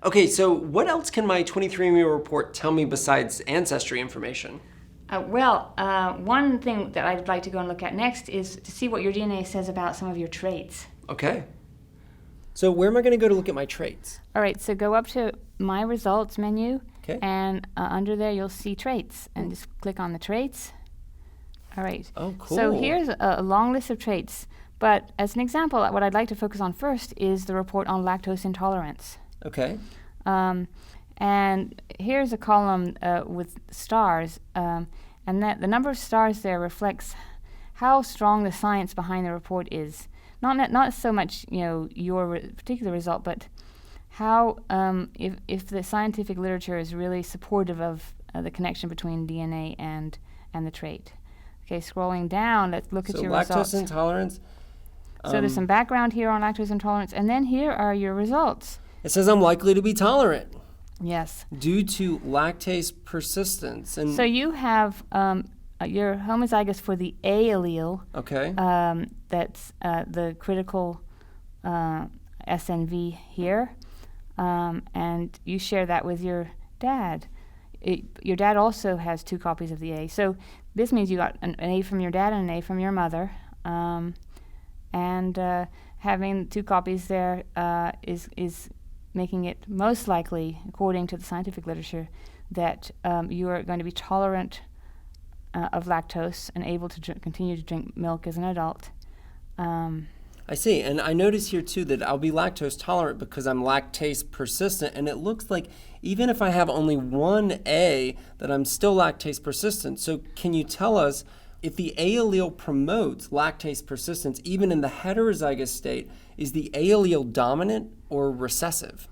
Okay, so what else can my 23andMe report tell me besides ancestry information? One thing that I'd like to go and look at next is to see what your DNA says about some of your traits. Okay. So where am I going to go to look at my traits? All right, so go up to My Results menu, Okay. and under there you'll see Traits, and just click on the Traits. All right. Oh, cool. So here's a long list of traits, but as an example, what I'd like to focus on first is the report on lactose intolerance. Okay. And here's a column with stars, and that the number of stars there reflects how strong the science behind the report is. Not so much your particular result, but how if the scientific literature is really supportive of the connection between DNA and the trait. Okay, scrolling down, let's look at your results. So lactose intolerance. So there's some background here on lactose intolerance, and then here are your results. It says I'm likely to be tolerant. Yes. Due to lactase persistence. And so you have you're homozygous for the A allele. Okay. That's the critical SNV here, and you share that with your dad. Your dad also has 2 copies of the A. So this means you got an A from your dad and an A from your mother, and having 2 copies there is making it most likely, according to the scientific literature, that you are going to be tolerant of lactose and able to continue to drink milk as an adult. I see. And I notice here, too, that I'll be lactose tolerant because I'm lactase persistent. And it looks like even if I have only one A, that I'm still lactase persistent. So can you tell us if the A allele promotes lactase persistence, even in the heterozygous state, is the A allele dominant or recessive?